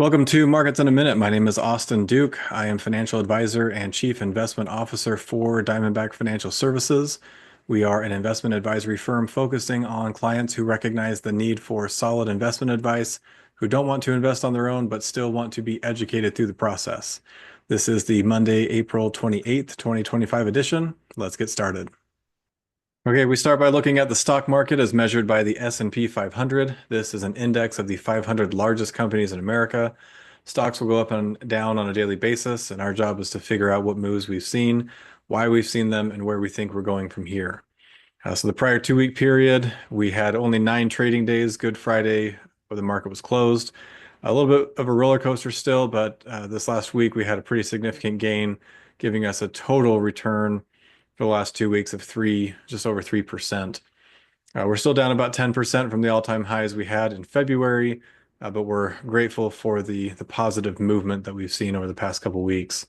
Welcome to Markets in a Minute. My name is Austin Duke. I am financial advisor and chief investment officer for Diamondback Financial Services. We are an investment advisory firm focusing on clients who recognize the need for solid investment advice, who don't want to invest on their own, but still want to be educated through the process. This is the Monday, April 28th, 2025 edition. Let's get started. Okay, we start by looking at the stock market as measured by the S&P 500. This is an index of the 500 largest companies in America. Stocks will go up and down on a daily basis, and our job is to figure out what moves we've seen, why we've seen them, and where we think we're going from here. So the prior 2-week period, we had only 9 trading days, Good Friday, where the market was closed. A little bit of a roller coaster still, but this last week we had a pretty significant gain, giving us a total return for the last 2 weeks of just over 3%. We're still down about 10% from the all-time highs we had in February, but we're grateful for the positive movement that we've seen over the past couple weeks.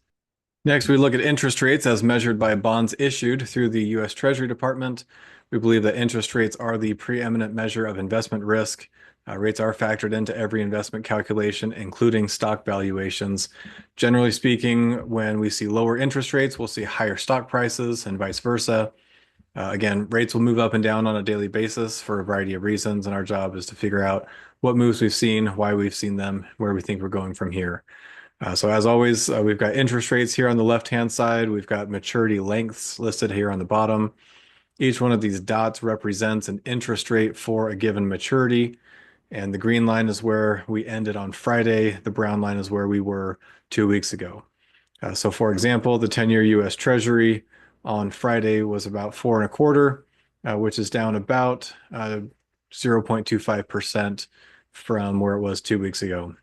Next, we look at interest rates as measured by bonds issued through the U.S. Treasury Department. We believe that interest rates are the preeminent measure of investment risk. Rates are factored into every investment calculation, including stock valuations. Generally speaking, when we see lower interest rates, we'll see higher stock prices and vice versa. Again, rates will move up and down on a daily basis for a variety of reasons, and our job is to figure out what moves we've seen, why we've seen them, where we think we're going from here. So as always, we've got interest rates here on the left-hand side. We've got maturity lengths listed here on the bottom. Each one of these dots represents an interest rate for a given maturity. And the green line is where we ended on Friday. The brown line is where we were 2 weeks ago. So for example, the 10-year US Treasury on Friday was about 4.25, which is down about 0.25% from where it was 2 weeks ago.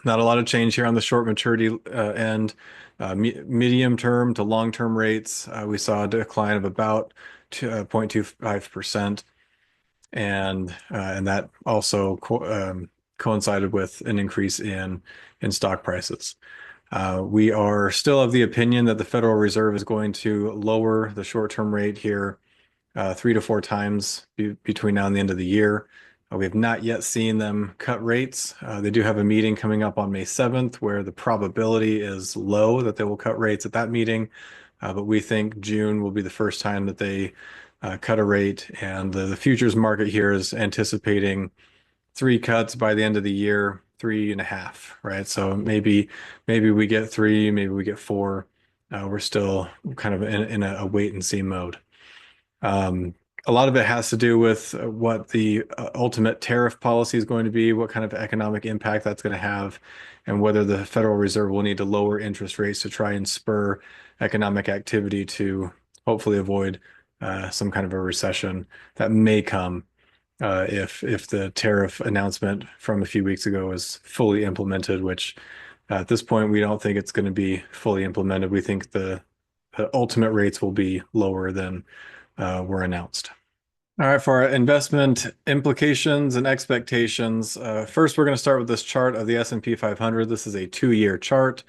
Not a lot of change here on the short maturity end. Medium term to long term rates, we saw a decline of about 0.25%. And that also coincided with an increase in stock prices. We are still of the opinion that the Federal Reserve is going to lower the short-term rate here 3 to 4 times between now and the end of the year. We have not yet seen them cut rates. They do have a meeting coming up on May 7th where the probability is low that they will cut rates at that meeting. But we think June will be the first time that they cut a rate, and the futures market here is anticipating 3 cuts by the end of the year, 3.5, right? So maybe we get 3, maybe we get 4. We're still kind of in a wait and see mode. A lot of it has to do with what the ultimate tariff policy is going to be, what kind of economic impact that's going to have, and whether the Federal Reserve will need to lower interest rates to try and spur economic activity to hopefully avoid some kind of a recession that may come if the tariff announcement from a few weeks ago is fully implemented, which at this point we don't think it's going to be fully implemented. We think the ultimate rates will be lower than were announced. All right, for our investment implications and expectations, first we're going to start with this chart of the S&P 500. This is a 2-year chart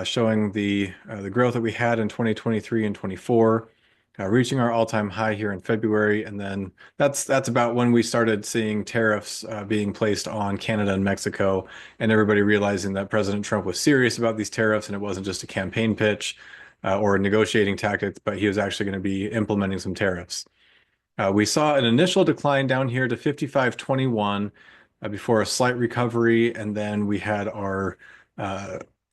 showing the growth that we had in 2023 and 24. Reaching our all-time high here in February, and then that's about when we started seeing tariffs being placed on Canada and Mexico, and everybody realizing that President Trump was serious about these tariffs, and it wasn't just a campaign pitch or a negotiating tactic, but he was actually going to be implementing some tariffs. We saw an initial decline down here to 55.21 before a slight recovery, and then we had our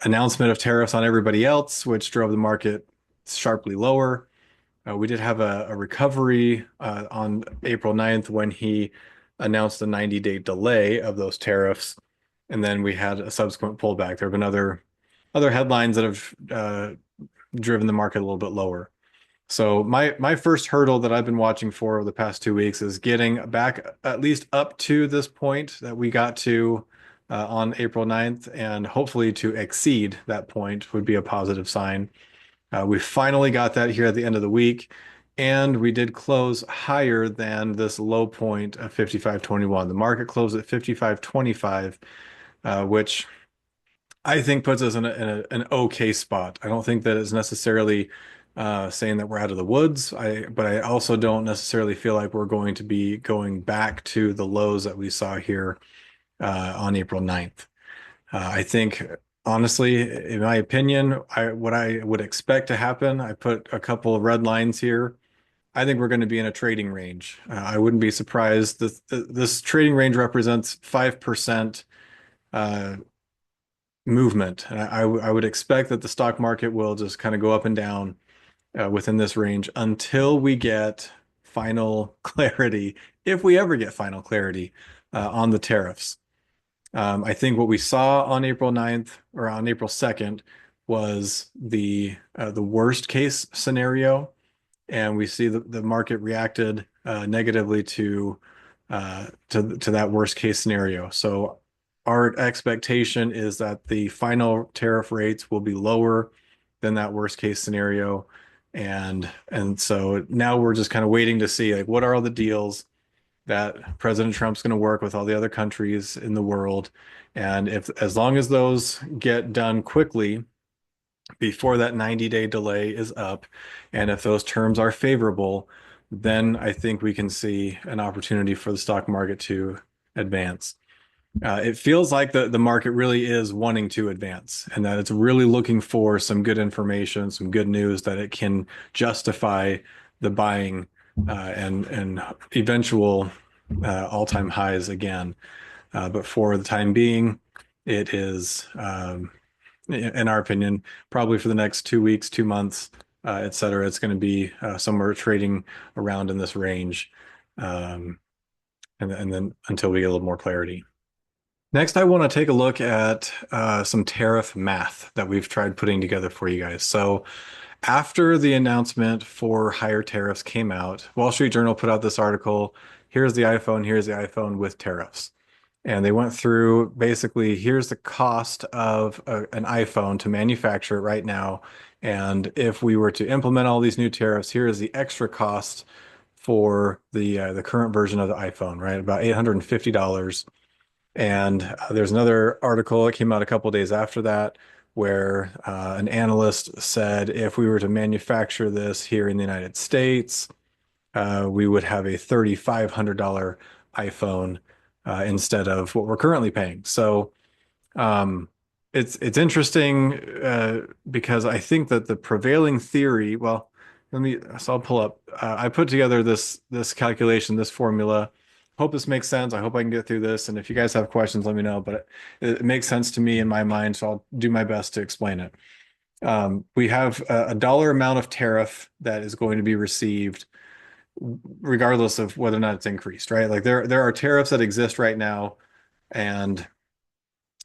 announcement of tariffs on everybody else, which drove the market sharply lower. We did have a recovery on April 9th when he announced a 90-day delay of those tariffs, and then we had a subsequent pullback. There have been other headlines that have driven the market a little bit lower. So my first hurdle that I've been watching for over the past 2 weeks is getting back at least up to this point that we got to on April 9th, and hopefully to exceed that point would be a positive sign. We finally got that here at the end of the week, and we did close higher than this low point of 55.21. The market closed at 55.25, which I think puts us in an okay spot. I don't think that it's necessarily saying that we're out of the woods, but I also don't necessarily feel like we're going to be going back to the lows that we saw here on April 9th. I think, honestly, in my opinion, what I would expect to happen, I put a couple of red lines here. I think we're going to be in a trading range. I wouldn't be surprised. This trading range represents 5% uh, movement. And I would expect that the stock market will just kind of go up and down within this range until we get final clarity, if we ever get final clarity on the tariffs. I think what we saw on April 9th or on April 2nd was the worst case scenario, and we see the market reacted negatively to that worst case scenario. So our expectation is that the final tariff rates will be lower than that worst case scenario. And so now we're just kind of waiting to see like what are all the deals that President Trump's going to work with all the other countries in the world. And if as long as those get done quickly before that 90-day delay is up, and if those terms are favorable, then I think we can see an opportunity for the stock market to advance. It feels like the market really is wanting to advance and that it's really looking for some good information, some good news that it can justify the buying and eventual all-time highs again. But for the time being, it is, in our opinion, probably for the next 2 weeks, 2 months, et cetera, it's going to be somewhere trading around in this range. Um, and then until we get a little more clarity. Next, I want to take a look at some tariff math that we've tried putting together for you guys. So after the announcement for higher tariffs came out, Wall Street Journal put out this article. Here's the iPhone with tariffs. And they went through basically, here's the cost of an iPhone to manufacture it right now. And if we were to implement all these new tariffs, here is the extra cost for the current version of the iPhone, right? About $850. And there's another article that came out a couple days after that where an analyst said if we were to manufacture this here in the United States, we would have a $3,500 iPhone instead of what we're currently paying. So um, it's interesting because I think that the prevailing theory, well, so I'll pull up. I put together this calculation, this formula. Hope this makes sense. I hope I can get through this. And if you guys have questions, let me know. But it makes sense to me in my mind, so I'll do my best to explain it. We have a dollar amount of tariff that is going to be received regardless of whether or not it's increased, right? Like there are tariffs that exist right now, and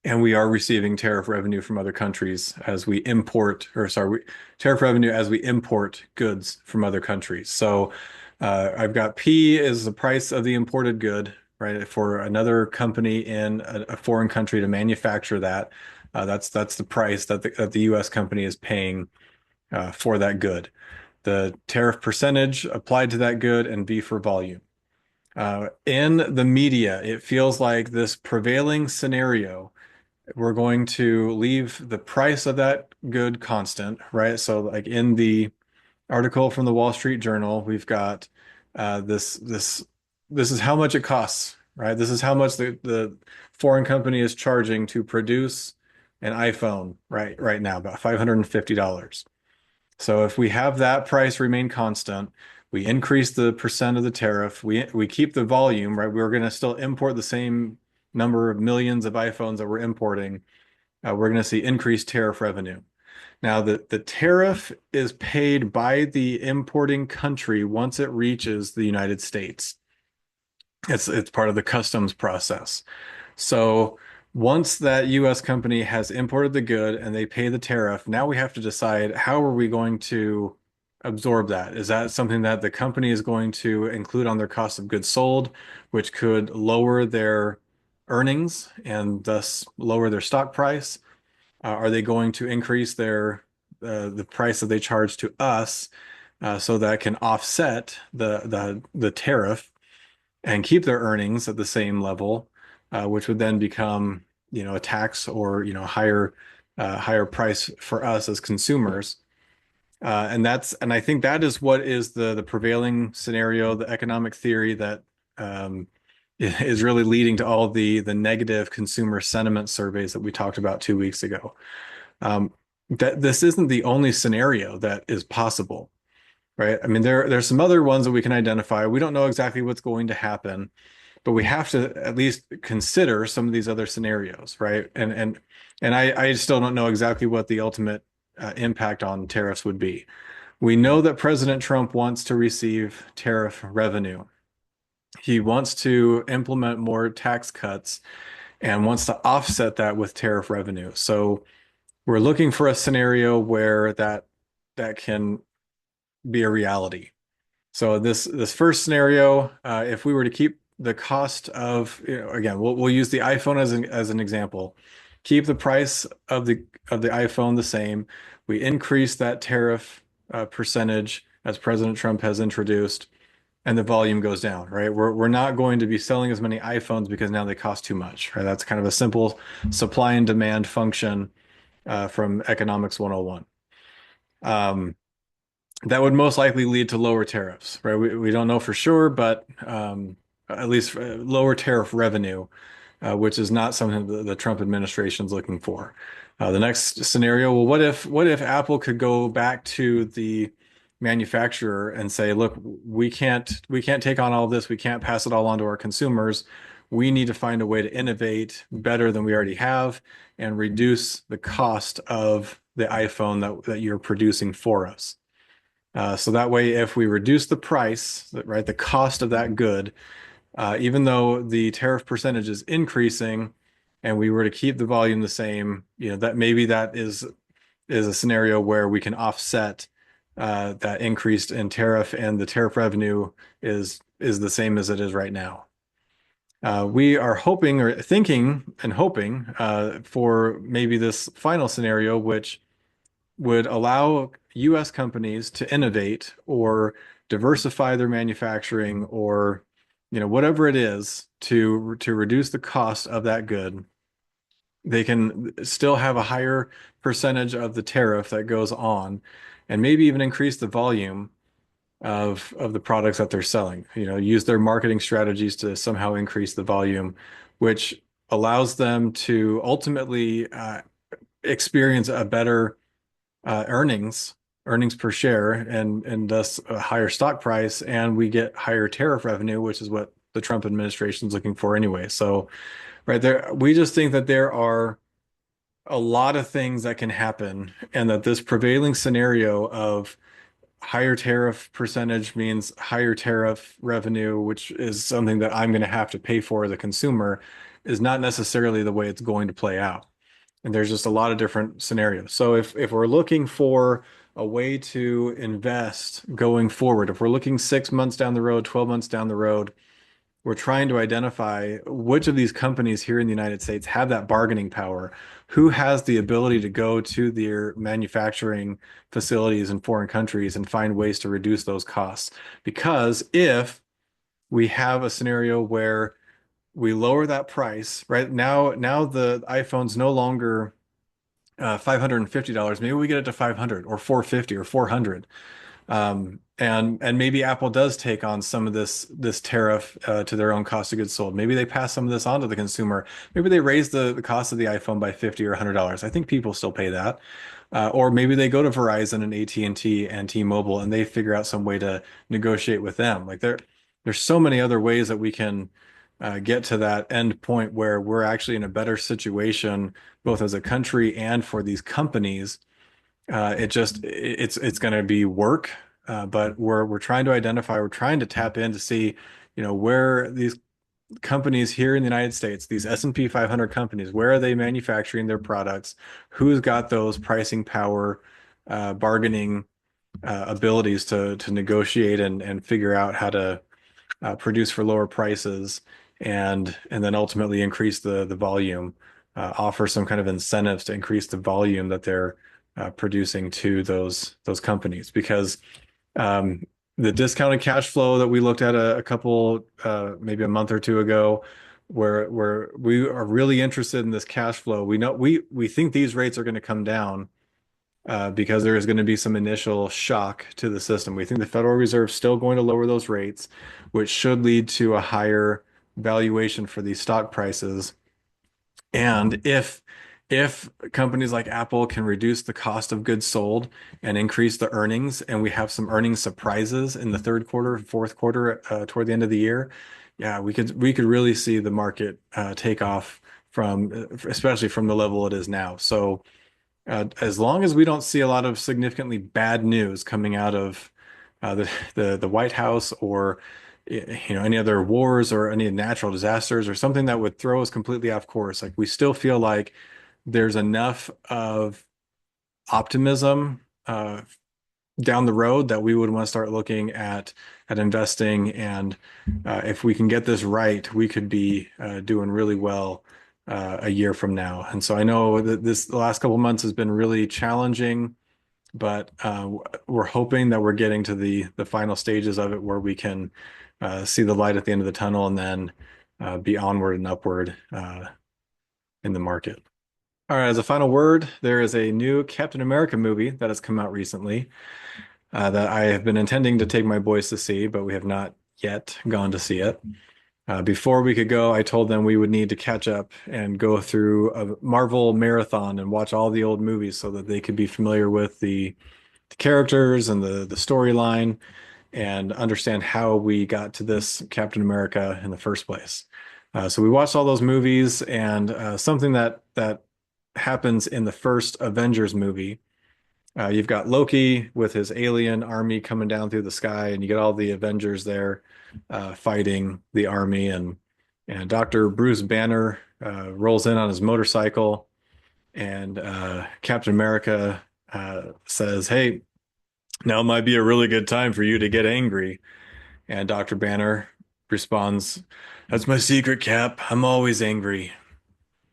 we are receiving tariff revenue from other countries as we import, or sorry, tariff revenue as we import goods from other countries. So I've got P is the price of the imported good, right? For another company in a foreign country to manufacture that, that's the price that the U.S. company is paying for that good. The tariff percentage applied to that good, and V for volume. In the media, it feels like this prevailing scenario, we're going to leave the price of that good constant, right? So like in the article from the Wall Street Journal, we've got this is how much it costs, right? This is how much the foreign company is charging to produce an iPhone right now, about $550. So if we have that price remain constant, we increase the percent of the tariff, we keep the volume, right? We're going to still import the same number of millions of iPhones that we're importing. We're going to see increased tariff revenue. Now, the tariff is paid by the importing country once it reaches the United States. It's part of the customs process. So once that US company has imported the good and they pay the tariff, now we have to decide how are we going to absorb that? Is that something that the company is going to include on their cost of goods sold, which could lower their earnings and thus lower their stock price? Are they going to increase the price that they charge to us so that can offset the tariff and keep their earnings at the same level, which would then become, a tax or, higher price for us as consumers. And I think that is what is the prevailing scenario, the economic theory that is really leading to all the negative consumer sentiment surveys that we talked about 2 weeks ago. That this isn't the only scenario that is possible, right? I mean, there's some other ones that we can identify. We don't know exactly what's going to happen, but we have to at least consider some of these other scenarios, right? And I still don't know exactly what the ultimate impact on tariffs would be. We know that President Trump wants to receive tariff revenue. He wants to implement more tax cuts and wants to offset that with tariff revenue. So we're looking for a scenario where that can be a reality. So this first scenario, if we were to keep the cost of, again, we'll use the iPhone as an example. Keep the price of the iPhone the same. We increase that tariff percentage as President Trump has introduced, and the volume goes down, right? We're not going to be selling as many iPhones because now they cost too much, right? That's kind of a simple supply and demand function from Economics 101. That would most likely lead to lower tariffs, right? We don't know for sure, but at least lower tariff revenue, which is not something the Trump administration is looking for. The next scenario, well, what if Apple could go back to the manufacturer and say, look, we can't take on all this, we can't pass it all on to our consumers. We need to find a way to innovate better than we already have and reduce the cost of the iPhone that you're producing for us. So that way, if we reduce the price, right, the cost of that good, even though the tariff percentage is increasing, and we were to keep the volume the same, that maybe that is a scenario where we can offset that increased in tariff, and the tariff revenue is the same as it is right now. We are hoping or thinking and hoping for maybe this final scenario, which would allow US companies to innovate or diversify their manufacturing or whatever it is to reduce the cost of that good. They can still have a higher percentage of the tariff that goes on and maybe even increase the volume of the products that they're selling. Use their marketing strategies to somehow increase the volume, which allows them to ultimately experience a better earnings per share, and thus a higher stock price, and we get higher tariff revenue, which is what the Trump administration is looking for anyway. So right there, we just think that there are a lot of things that can happen, and that this prevailing scenario of higher tariff percentage means higher tariff revenue, which is something that I'm going to have to pay for as a consumer, is not necessarily the way it's going to play out. And there's just a lot of different scenarios. So if we're looking for a way to invest going forward, if we're looking 6 months down the road, 12 months down the road, we're trying to identify which of these companies here in the United States have that bargaining power, who has the ability to go to their manufacturing facilities in foreign countries and find ways to reduce those costs. Because if we have a scenario where we lower that price, right? Now the iPhone's no longer $550. Maybe we get it to 500 or 450 or 400. And maybe Apple does take on some of this tariff to their own cost of goods sold. Maybe they pass some of this on to the consumer. Maybe they raise the cost of the iPhone by $50 or $100. I think people still pay that. Or maybe they go to Verizon and AT&T and T-Mobile and they figure out some way to negotiate with them. Like there's so many other ways that we can get to that end point where we're actually in a better situation, both as a country and for these companies. It's going to be work, but we're trying to identify, we're trying to tap in to see, where these companies here in the United States, these S&P 500 companies, where are they manufacturing their products? Who's got those pricing power, bargaining abilities to negotiate and figure out how to produce for lower prices, and then ultimately increase the volume, offer some kind of incentives to increase the volume that they're producing to those companies. Because the discounted cash flow that we looked at a couple maybe a month or two ago, where we are really interested in this cash flow. We know we think these rates are going to come down because there is going to be some initial shock to the system. We think the Federal Reserve is still going to lower those rates, which should lead to a higher valuation for these stock prices. And if companies like Apple can reduce the cost of goods sold and increase the earnings, and we have some earnings surprises in the third quarter, fourth quarter, toward the end of the year, yeah, we could really see the market take off from, especially from the level it is now. So as long as we don't see a lot of significantly bad news coming out of the White House, or any other wars or any natural disasters or something that would throw us completely off course, like we still feel like there's enough of optimism down the road that we would want to start looking at investing. And if we can get this right, we could be doing really well a year from now. And so I know that the last couple of months has been really challenging, but we're hoping that we're getting to the final stages of it where we can see the light at the end of the tunnel, and then be onward and upward in the market. All right, as a final word, there is a new Captain America movie that has come out recently that I have been intending to take my boys to see, but we have not yet gone to see it. Before we could go, I told them we would need to catch up and go through a Marvel marathon and watch all the old movies so that they could be familiar with the characters and the storyline, and understand how we got to this Captain America in the first place. So we watched all those movies, and something that happens in the first Avengers movie. You've got Loki with his alien army coming down through the sky, and you get all the Avengers there fighting the army, and Dr. Bruce Banner rolls in on his motorcycle, and Captain America says, "Hey, now might be a really good time for you to get angry." And Dr. Banner responds, "That's my secret, Cap. I'm always angry."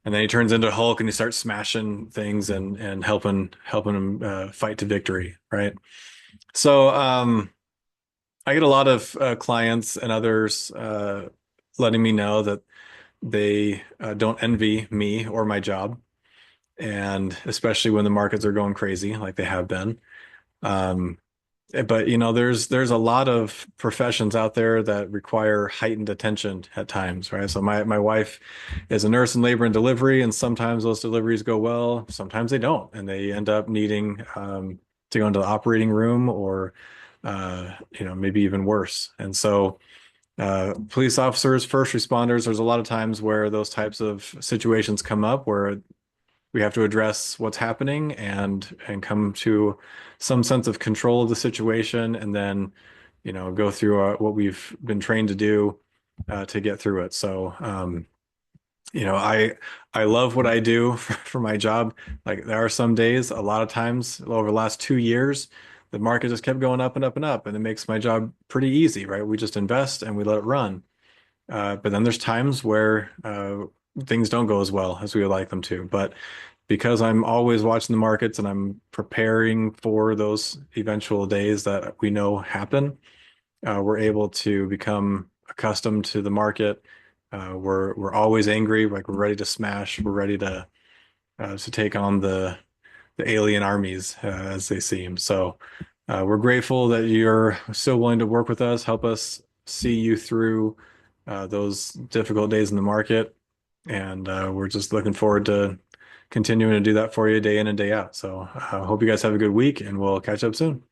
And then he turns into Hulk and he starts smashing things and helping him fight to victory, right? So I get a lot of clients and others letting me know that they don't envy me or my job, and especially when the markets are going crazy like they have been. Um, but there's a lot of professions out there that require heightened attention at times, right? So my wife is a nurse in labor and delivery, and sometimes those deliveries go well, sometimes they don't, and they end up needing to go into the operating room, or maybe even worse. And so police officers, first responders, there's a lot of times where those types of situations come up where we have to address what's happening and come to some sense of control of the situation, and then go through what we've been trained to do to get through it. So I love what I do for my job. Like, there are some days, a lot of times over the last 2 years, the market just kept going up and up and up, and it makes my job pretty easy, right? We just invest and we let it run. But then there's times where things don't go as well as we would like them to. But because I'm always watching the markets and I'm preparing for those eventual days that we know happen, we're able to become accustomed to the market. We're always angry, like we're ready to smash. We're ready to take on the alien armies as they seem. So we're grateful that you're still willing to work with us, help us see you through those difficult days in the market. And we're just looking forward to continuing to do that for you day in and day out. So I hope you guys have a good week, and we'll catch up soon.